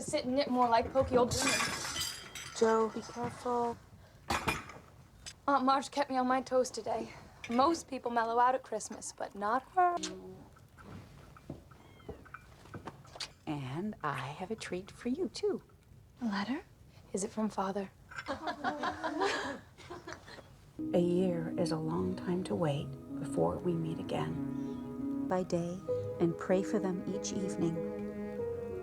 Sit and knit more like pokey old women. Joe, be careful. Aunt Marge kept me on my toes today. Most people mellow out at Christmas, but not her. And I have a treat for you, too. A letter? Is it from Father? A year is a long time to wait before we meet again. By day, and pray for them each evening.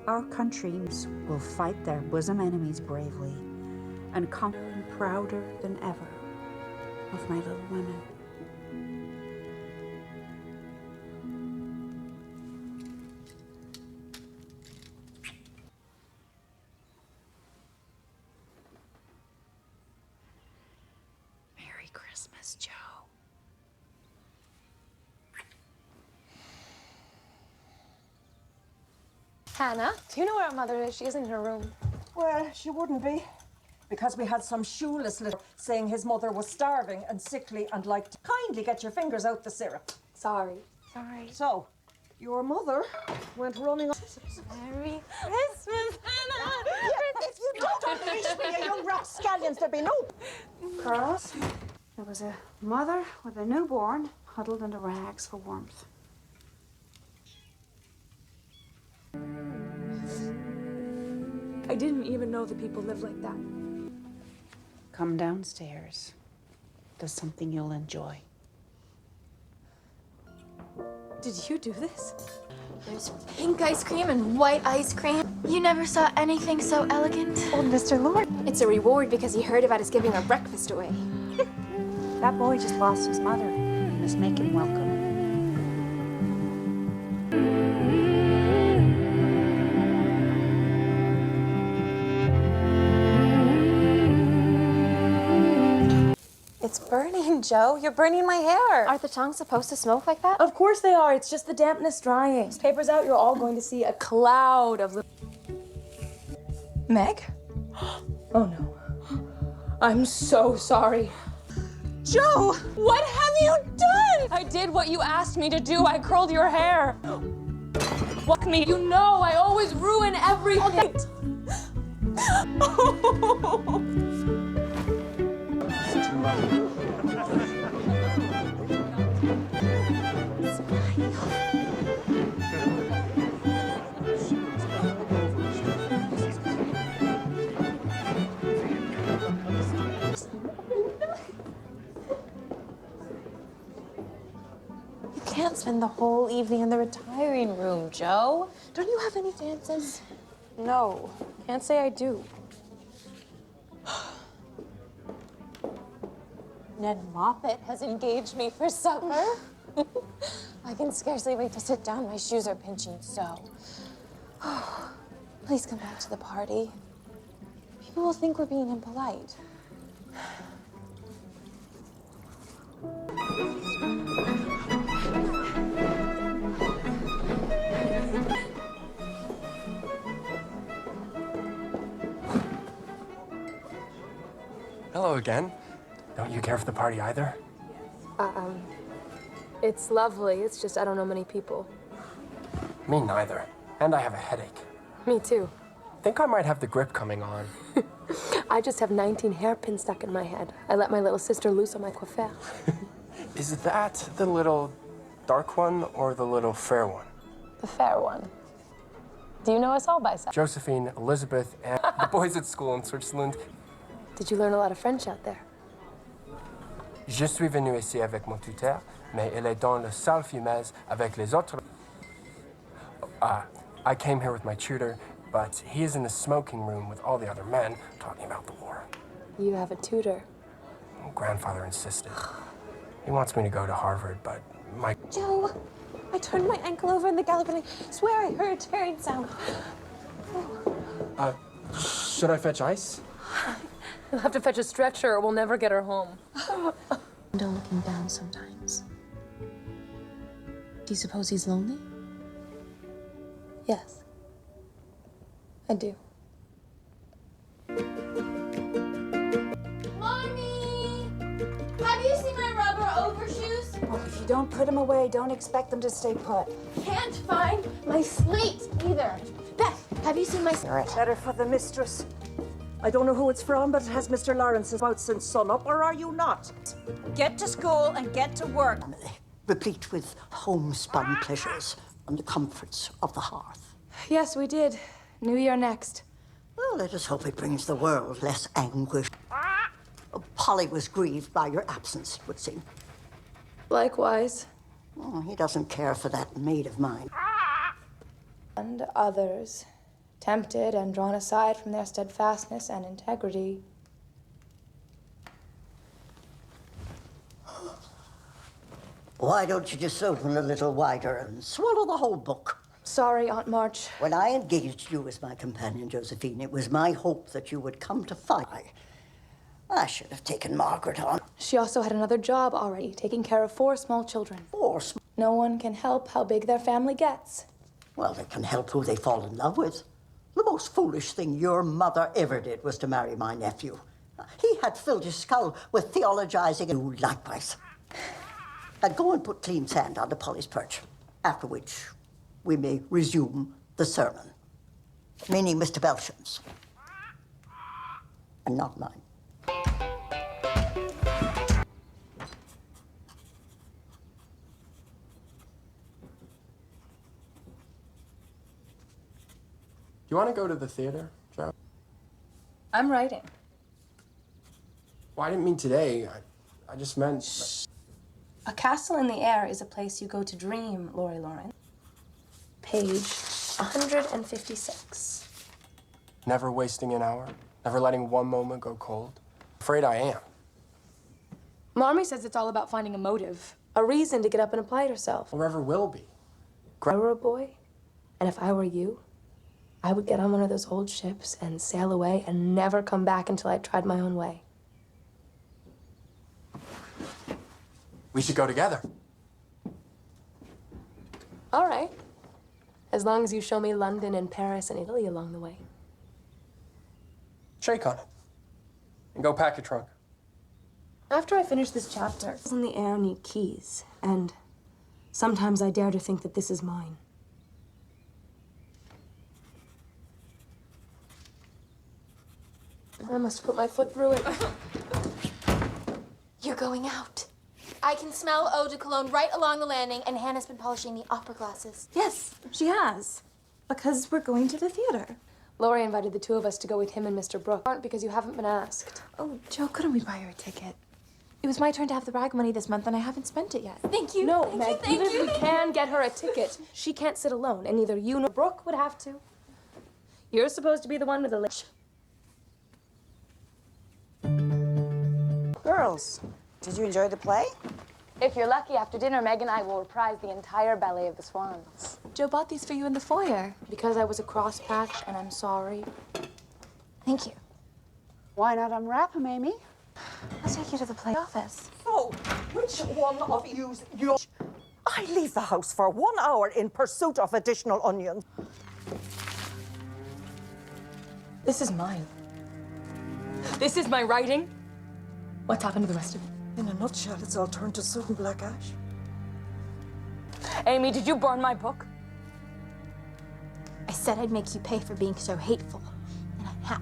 Our countries will fight their bosom enemies bravely and conquer and prouder than ever of my little women. Merry Christmas, Joe. Hannah, do you know where our mother is? She isn't in her room. Well, she wouldn't be. Because we had some shoeless little saying his mother was starving and sickly and like to kindly get your fingers out the syrup. Sorry. So, your mother went running off. Merry Christmas, Hannah! If you don't unleash me, you young rapscallions, there'll be no... Girls, there was a mother with a newborn huddled into rags for warmth. I didn't even know that people live like that. Come downstairs. There's something you'll enjoy. Did you do this? There's pink ice cream and white ice cream. You never saw anything so elegant. Old Mr. Lord. It's a reward because he heard about us giving our breakfast away. That boy just lost his mother. You must make him welcome. It's burning, Joe. You're burning my hair. Are the tongs supposed to smoke like that? Of course they are. It's just the dampness drying. This paper's out, you're all going to see a cloud of little... Meg? Oh, no. I'm so sorry. Joe, what have you done? I did what you asked me to do. I curled your hair. What me? You know I always ruin everything. You can't spend the whole evening in the retiring room, Joe. Don't you have any dances? No, can't say I do. Ned Moffat has engaged me for supper. I can scarcely wait to sit down. My shoes are pinching so. Please come back to the party. People will think we're being impolite. Hello again. Don't you care for the party either? It's lovely. It's just I don't know many people. Me neither. And I have a headache. Me too. Think I might have the grip coming on. I just have 19 hairpins stuck in my head. I let my little sister loose on my coiffure. Is that the little dark one or the little fair one? The fair one. Do you know us all by sight? Josephine, Elizabeth, and the boys at school in Switzerland. Did you learn a lot of French out there? Je suis venu ici avec mon tuteur, mais elle est dans la salle fumeuse avec les autres. I came here with my tutor, but he is in the smoking room with all the other men talking about the war. You have a tutor. Grandfather insisted. He wants me to go to Harvard, but my... Joe, I turned my ankle over in the gallop and I swear I heard a tearing sound. Should I fetch ice? You'll have to fetch a stretcher or we'll never get her home. Window looking down sometimes. Do you suppose he's lonely? Yes. I do. Mommy! Have you seen my rubber overshoes? Well, if you don't put them away, don't expect them to stay put. Can't find my slate either. Beth, Have you seen my Better for the mistress. I don't know who it's from, but it has Mr. Lawrence's out since sunup, or are you not? Get to school and get to work. Replete with homespun pleasures and the comforts of the hearth. Yes, we did. New Year next. Well, let us hope it brings the world less anguish. Polly was grieved by your absence, it would seem. Likewise. Oh, he doesn't care for that maid of mine. And others, tempted and drawn aside from their steadfastness and integrity. Why don't you just open a little wider and swallow the whole book? Sorry, Aunt March. When I engaged you as my companion, Josephine, it was my hope that you would come to fight. I should have taken Margaret on. She also had another job already, taking care of 4 small children. 4 No one can help how big their family gets. Well, they can help who they fall in love with. The most foolish thing your mother ever did was to marry my nephew. He had filled his skull with theologizing, and you likewise. Now go and put clean sand on the Polly's perch, after which we may resume the sermon. Meaning Mr. Belsham's. And not mine. You want to go to the theater, Joe? I'm writing. Well, I didn't mean today. I just meant... A castle in the air is a place you go to dream, Lori Lawrence. Page 156. Never wasting an hour. Never letting one moment go cold. Afraid I am. Mommy says it's all about finding a motive, a reason to get up and apply yourself. Forever will be. If I were a boy, and if I were you, I would get on one of those old ships and sail away and never come back until I tried my own way. We should go together. All right. As long as you show me London and Paris and Italy along the way. Shake on it. And go pack your trunk. After I finish this chapter, in the air need keys, and sometimes I dare to think that this is mine. I must put my foot through it. You're going out. I can smell eau de cologne right along the landing, and Hannah's been polishing the opera glasses. Yes, she has. Because we're going to the theater. Laurie invited the 2 of us to go with him and Mr. Brooke. Aren't because you haven't been asked. Oh, Joe, couldn't we buy her a ticket? It was my turn to have the brag money this month, and I haven't spent it yet. Thank you. No, thank Meg, you, thank even you. if we can get her a ticket, she can't sit alone, and neither you nor Brooke would have to. You're supposed to be the one with the list. Girls, did you enjoy the play? If you're lucky, after dinner, Meg and I will reprise the entire ballet of the Swans. Joe bought these for you in the foyer. Because I was a cross patch, and I'm sorry. Thank you. Why not unwrap them, Amy? I'll take you to the play office. So, which one of you... I leave the house for 1 hour in pursuit of additional onions. This is mine. This is my writing. What's happened to the rest of it? In a nutshell, it's all turned to soot and black ash. Amy, did you burn my book? I said I'd make you pay for being so hateful, and I have.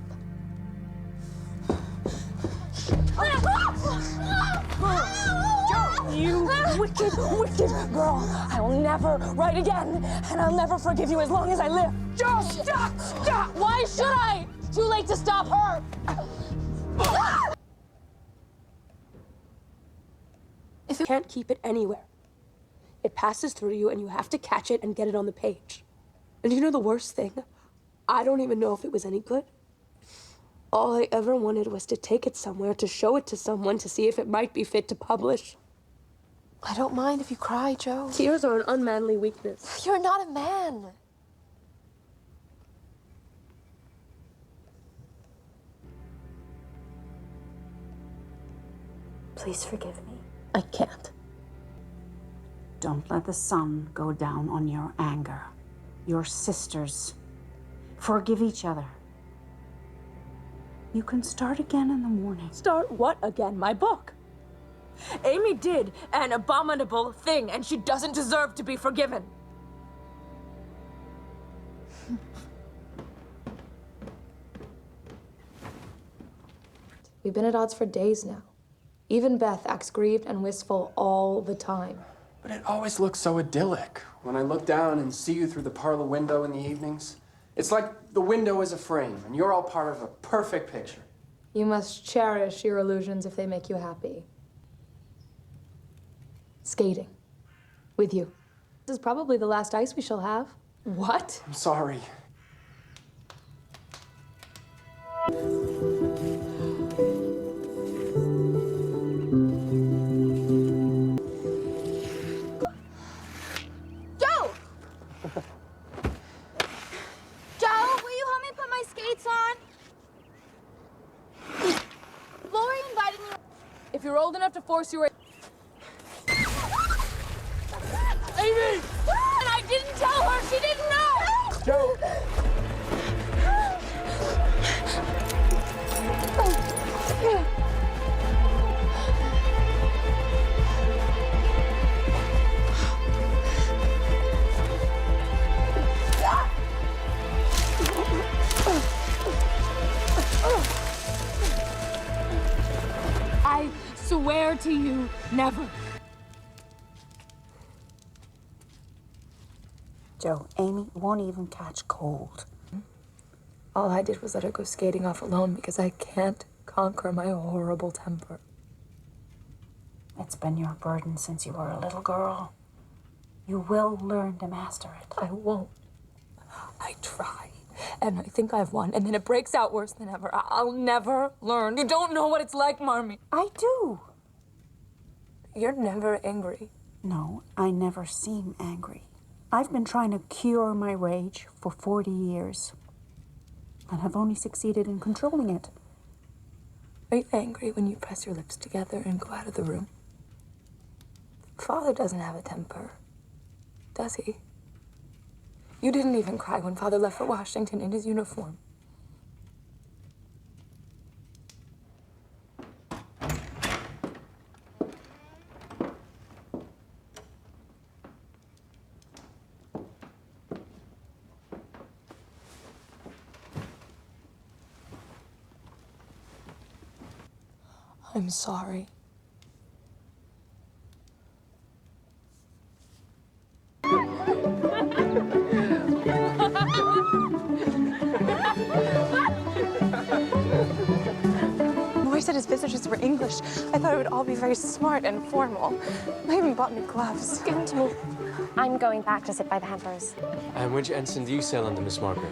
You wicked, wicked girl. I will never write again, and I'll never forgive you as long as I live. Just stop! Stop! Why should I? Too late to stop her. If you can't keep it anywhere, it passes through you and you have to catch it and get it on the page. And you know the worst thing? I don't even know if it was any good. All I ever wanted was to take it somewhere, to show it to someone, to see if it might be fit to publish. I don't mind if you cry, Joe. Tears are an unmanly weakness. You're not a man. Please forgive me. I can't. Don't let the sun go down on your anger. Your sisters. Forgive each other. You can start again in the morning. Start what again? My book. Amy did an abominable thing, and she doesn't deserve to be forgiven. We've been at odds for days now. Even Beth acts grieved and wistful all the time. But it always looks so idyllic when I look down and see you through the parlor window in the evenings. It's like the window is a frame, and you're all part of a perfect picture. You must cherish your illusions if they make you happy. Skating. With you. This is probably the last ice we shall have. What? I'm sorry. Joe! Joe, will you help me put my skates on? Lori invited me. If you're old enough to force your... Amy! And I didn't tell her! She didn't know! Joe! I swear to you, never. Joe, Amy won't even catch cold. All I did was let her go skating off alone because I can't conquer my horrible temper. It's been your burden since you were a little girl. You will learn to master it. I won't. I try, and I think I've won, and then it breaks out worse than ever. I'll never learn. You don't know what it's like, Marmee. I do. You're never angry. No, I never seem angry. I've been trying to cure my rage for 40 years and have only succeeded in controlling it. Are you angry when you press your lips together and go out of the room? Father doesn't have a temper, does he? You didn't even cry when Father left for Washington in his uniform. I'm sorry. Roy said his visitors were English. I thought it would all be very smart and formal. I even bought me gloves. Give them to me. I'm going back to sit by the hampers. And which ensign do you sail under, Miss Margaret?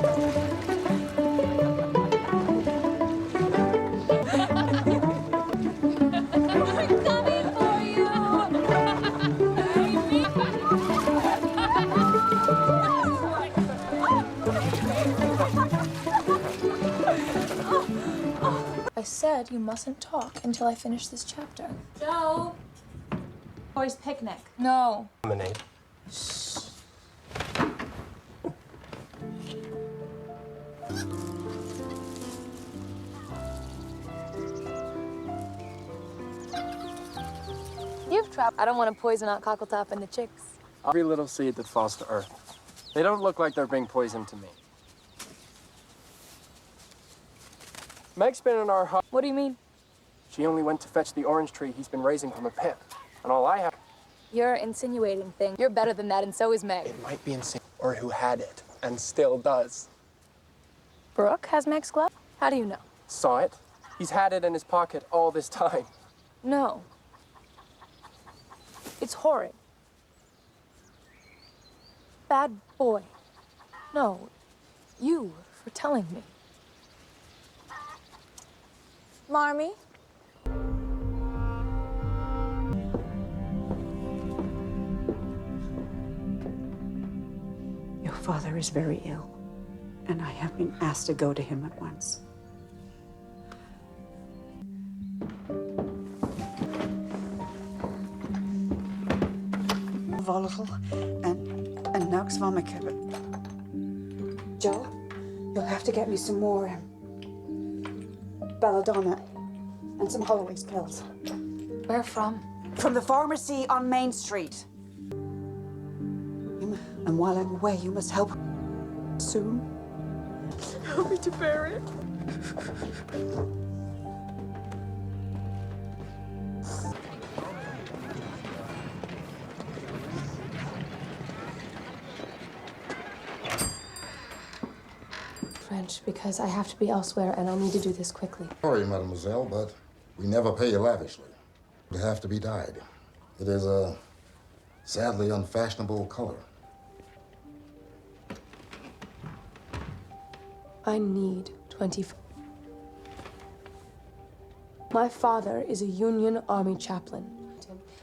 I said you mustn't talk until I finish this chapter. Joe! Boys' picnic. No. Lemonade. You've trapped. I don't want to poison out Cockletop and the chicks. Every little seed that falls to earth. They don't look like they're being poisoned to me. Meg's been in our hut. What do you mean? She only went to fetch the orange tree he's been raising from a pit. And all I have... You're insinuating things. You're better than that, and so is Meg. It might be insane, or who had it, and still does. Brooke has Meg's glove? How do you know? Saw it. He's had it in his pocket all this time. No. It's horrid. Bad boy. No. You for telling me. Marmee? Your father is very ill, and I have been asked to go to him at once. Volatile and Nox Vomica. Joe, you'll have to get me some more belladonna and some Holloway's pills. Where from? From the pharmacy on Main Street. And while I'm away, you must help soon. Help me to bear it. much because I have to be elsewhere and I need to do this quickly. Sorry, mademoiselle, but we never pay you lavishly. You have to be dyed. It is a sadly unfashionable color. I need 25. My father is a Union Army chaplain,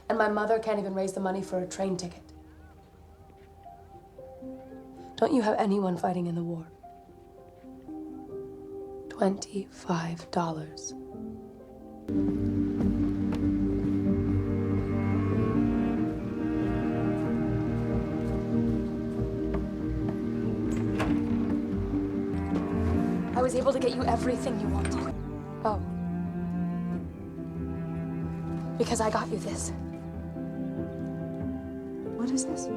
and my mother can't even raise the money for a train ticket. Don't you have anyone fighting in the war? $25. I was able to get you everything you wanted. Oh. Because I got you this. What is this?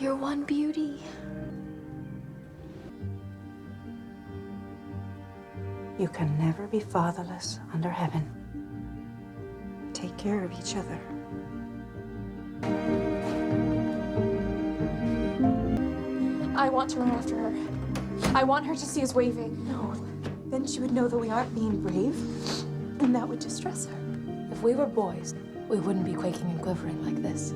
You're one beauty. You can never be fatherless under heaven. Take care of each other. I want to run after her. I want her to see us waving. No, then she would know that we aren't being brave, and that would distress her. If we were boys, we wouldn't be quaking and quivering like this.